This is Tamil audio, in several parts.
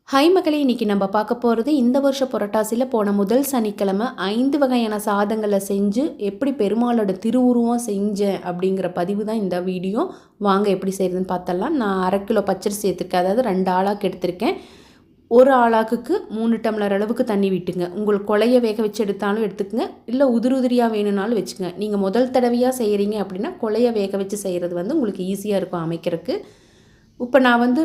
ஹாய் மக்களே, இன்றைக்கி நம்ம பார்க்க போகிறது இந்த வருஷம் புரட்டாசியில் போன முதல் சனிக்கிழமை 5 வகையான சாதங்களை செஞ்சு எப்படி பெருமாளோட திருவுருவம் செஞ்சேன் அப்படிங்கிற பதிவு தான் இந்த வீடியோ. வாங்க எப்படி செய்கிறதுன்னு பார்த்தலாம். நான் 1/2 கிலோ பச்சரிசி எடுத்துருக்கேன், அதாவது 2 ஆளாக்கு எடுத்திருக்கேன். ஒரு ஆளாக்குக்கு 3 டம்ளர் அளவுக்கு தண்ணி விட்டுங்க. உங்களுக்கு கொலையை வேக வச்சு எடுத்தாலும் எடுத்துக்கங்க, இல்லை உதிரியாக வேணும்னாலும் வச்சுக்கோங்க. நீங்கள் முதல் தடவையாக செய்கிறீங்க அப்படின்னா கொலையை வேக வச்சு செய்கிறது உங்களுக்கு ஈஸியாக இருக்கும் அமைக்கிறதுக்கு. இப்போ நான்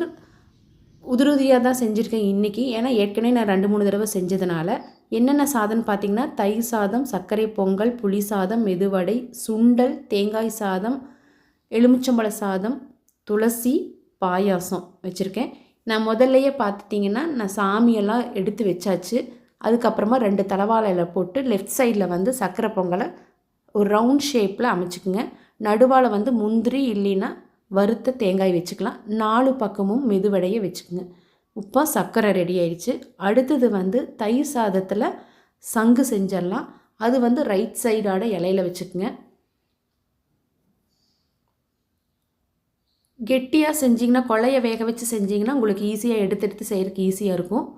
உதிரியாக தான் செஞ்சுருக்கேன் இன்றைக்கி. ஏன்னா ஏற்கனவே நான் 2-3 தடவை செஞ்சதுனால. என்னென்ன சாதம்னு பார்த்திங்கன்னா, தயிர் சாதம், சர்க்கரை பொங்கல், புளி சாதம், மெதுவடை, சுண்டல், தேங்காய் சாதம், எலுமிச்சம்பழ சாதம், துளசி, பாயாசம் வச்சுருக்கேன். நான் முதல்லையே பார்த்துட்டிங்கன்னா நான் சாமியெல்லாம் எடுத்து வச்சாச்சு. அதுக்கப்புறமா 2 தலவாழையில போட்டு லெஃப்ட் சைடில் சர்க்கரை பொங்கலை ஒரு ரவுண்ட் ஷேப்பில் அமைச்சிக்குங்க. நடுவால் முந்திரி இல்லைன்னா வறுத்த தேங்காய் வச்சுக்கலாம். 4 பக்கமும் மெதுவடையை வச்சுக்கோங்க. உப்பா சர்க்கரை ரெடி ஆயிடுச்சு. அடுத்தது தயிர் சாதத்தில் சங்கு செஞ்சிடலாம். அது ரைட் சைடாட இலையில வச்சுக்கோங்க. கெட்டியாக செஞ்சிங்கன்னா, கொலையை வேக வச்சு செஞ்சிங்கன்னா உங்களுக்கு ஈஸியாக எடுத்து செய்கிறதுக்கு ஈஸியாக இருக்கும்.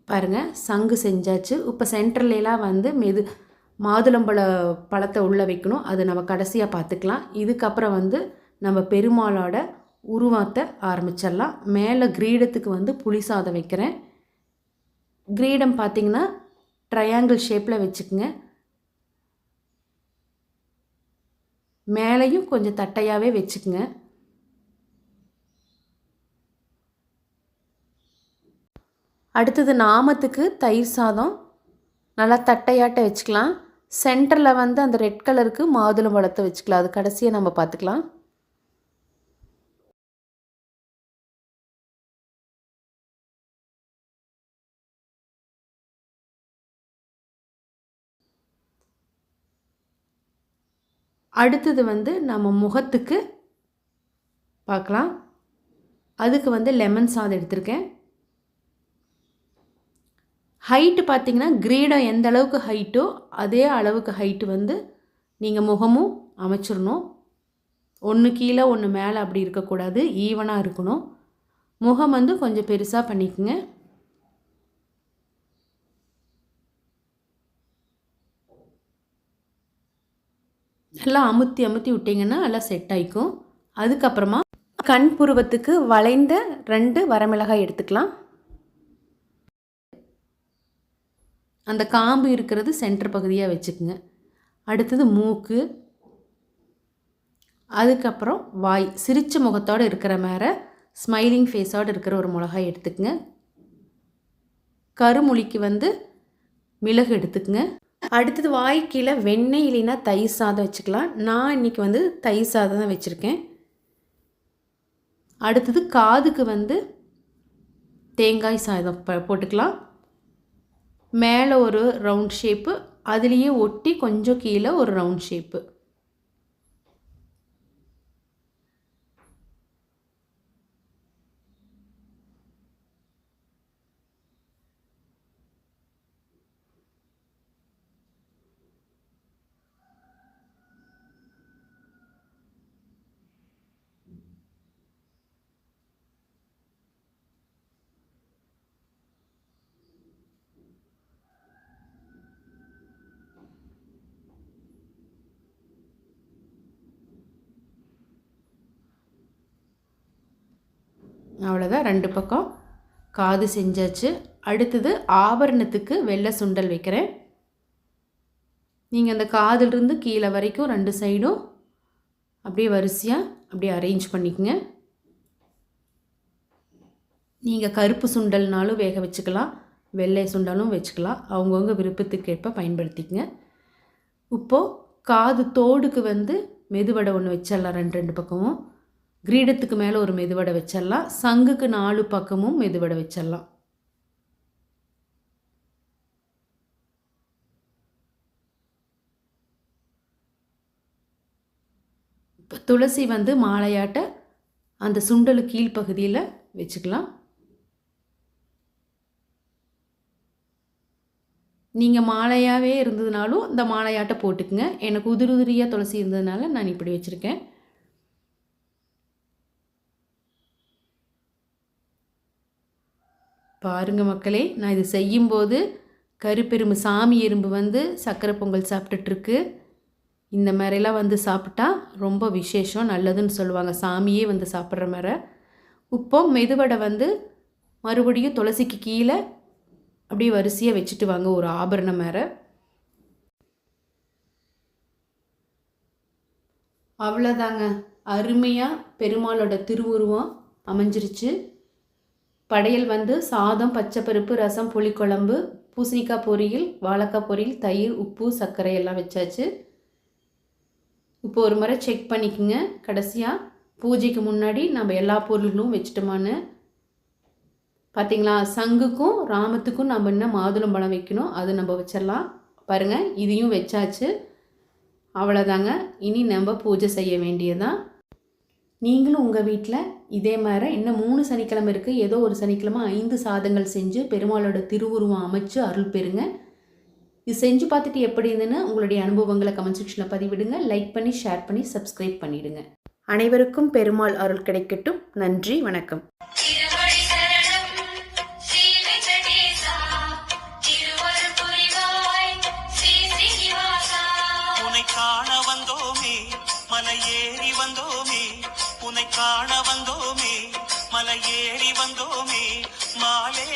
பாருங்கள், சங்கு செஞ்சாச்சு. இப்போ சென்டர்லாம் மாதுளம்பழ பழத்தை உள்ளே வைக்கணும். அது நம்ம கடைசியாக பார்த்துக்கலாம். இதுக்கப்புறம் நம்ம பெருமாளோட உருவத்தை ஆரம்பிச்சிடலாம். மேலே கிரீடத்துக்கு புளி சாதம் வைக்கிறேன். கிரீடம் பார்த்திங்கன்னா ட்ரையாங்கிள் ஷேப்பில் வச்சுக்கோங்க. மேலேயும் கொஞ்சம் தட்டையாகவே வச்சுக்கோங்க. அடுத்தது நாமத்துக்கு தயிர் சாதம் நல்லா தட்டையாட்ட வச்சுக்கலாம். சென்டரில் அந்த ரெட் கலருக்கு மாதுளம் பழத்தை வச்சுக்கலாம். அது கடைசியாக நம்ம பார்த்துக்கலாம். அடுத்தது நம்ம முகத்துக்கு பார்க்கலாம். அதுக்கு லெமன் சாதம் எடுத்திருக்கேன். ஹைட்டு பார்த்திங்கன்னா கிரீடம் எந்த அளவுக்கு ஹைட்டோ அதே அளவுக்கு ஹைட்டு நீங்கள் முகமும் அமைச்சிடணும். ஒன்று கீழே ஒன்று மேலே அப்படி இருக்கக்கூடாது, ஈவனாக இருக்கணும். முகம் கொஞ்சம் பெருசாக பண்ணிக்கோங்க. நல்லா அமுத்தி விட்டிங்கன்னா நல்லா செட் ஆகிக்கும். அதுக்கப்புறமா கண் புருவத்துக்கு வளைந்த 2 வரமிளகாய் எடுத்துக்கலாம். அந்த காம்பு இருக்கிறது சென்டர் பகுதியாக வச்சுக்குங்க. அடுத்தது மூக்கு, அதுக்கப்புறம் வாய். சிரிச்ச முகத்தோடு இருக்கிற மாதிரி ஸ்மைலிங் ஃபேஸோடு இருக்கிற ஒரு மிளகாய் எடுத்துக்குங்க. கருமொழிக்கு மிளகு எடுத்துக்குங்க. அடுத்தது வாய் கீழே வெண்ணெய் இல்லைன்னா தயிர் சாதம் வச்சுக்கலாம். நான் இன்றைக்கி தயிர் சாதம் தான் வச்சுருக்கேன். அடுத்தது காதுக்கு தேங்காய் சாதம் போட்டுக்கலாம். மேலே ஒரு ரவுண்ட் ஷேப்பு, அதுலேயே ஒட்டி கொஞ்சம் கீழே ஒரு ரவுண்ட் ஷேப்பு. அவ்வளோதான், 2 பக்கம் காது செஞ்சாச்சு. அடுத்தது ஆபரணத்துக்கு வெள்ளை சுண்டல் வைக்கிறேன். நீங்கள் அந்த காதிலிருந்து கீழே வரைக்கும் 2 சைடும் அப்படியே வரிசையாக அப்படியே அரேஞ்ச் பண்ணிக்கோங்க. நீங்கள் கருப்பு சுண்டல்னாலும் வேக வச்சுக்கலாம், வெள்ளை சுண்டலும் வச்சுக்கலாம். அவங்கவுங்க விருப்பத்துக்கு ஏற்ப பயன்படுத்திக்கங்க. இப்போது காது தோடுக்கு மெதுவடை ஒன்று வச்சிடலாம். 2 பக்கமும் கிரீடத்துக்கு மேலே ஒரு மெதுவடை வச்சிடலாம். சங்குக்கு 4 பக்கமும் மெதுவடை வச்சிடலாம். இப்போ துளசி மாலையாட்ட அந்த சுண்டலு கீழ்ப்பகுதியில் வச்சுக்கலாம். நீங்கள் மாலையாகவே இருந்ததுனாலும் இந்த மாலையாட்டை போட்டுக்குங்க. எனக்கு உதிரியாக துளசி இருந்ததுனால நான் இப்படி வச்சுருக்கேன். பாருங்கள் மக்களே, நான் இது செய்யும்போது கருப்பெரும்பு சாமி எறும்பு வந்து சக்கரை பொங்கல் சாப்பிட்டுட்ருக்கு. இந்த மாதிரிலாம் வந்து சாப்பிட்டா ரொம்ப விசேஷம், நல்லதுன்னு சொல்லுவாங்க. சாமியே வந்து சாப்பிட்ற மாதிரி. இப்போ மெதுவடை வந்து மறுபடியும் துளசிக்கு கீழே அப்படியே வரிசையாக வச்சுட்டு வாங்க ஒரு ஆபரணம் மேலே. அவ்வளோதாங்க, அருமையாக பெருமாளோட திருவுருவம் அமைஞ்சிருச்சு. படையல் வந்து சாதம், பச்சைப்பருப்பு, ரசம், புளிக்குழம்பு, பூசணிக்காய் பொரியல், வாழைக்காய் பொரியல், தயிர், உப்பு, சர்க்கரை எல்லாம் வச்சாச்சு. இப்போ ஒரு முறை செக் பண்ணிக்கோங்க. கடைசியாக பூஜைக்கு முன்னாடி நம்ம எல்லா பொருள்களும் வச்சுட்டோமான்னு. பார்த்திங்களா, சங்குக்கும் ராமத்துக்கும் நம்ம இன்னும் மாதுளம்பழம் வைக்கணும், அது நம்ம வச்சிடலாம். பாருங்கள், இதையும் வச்சாச்சு. அவ்வளோதாங்க, இனி நம்ம பூஜை செய்ய வேண்டியதுதான். நீங்களும் உங்கள் வீட்டில் இதே மாதிரி இன்னும் 3 சனிக்கிழமை இருக்குது, ஏதோ ஒரு சனிக்கிழமை 5 சாதங்கள் செஞ்சு பெருமாளோட திருவுருவம் அமைச்சு அருள் பெறுங்க. இது செஞ்சு பார்த்துட்டு எப்படி இருந்துன்னு உங்களுடைய அனுபவங்களை கமெண்ட் செக்ஷனில் பதிவிடுங்க. லைக் பண்ணி, ஷேர் பண்ணி, சப்ஸ்கிரைப் பண்ணிவிடுங்க. அனைவருக்கும் பெருமாள் அருள் கிடைக்கட்டும். நன்றி, வணக்கம். காண வந்தோமே, மலையேறி வந்தோமே, உன்னை காண வந்தோமே, மலையேறி வந்தோமே, மாலே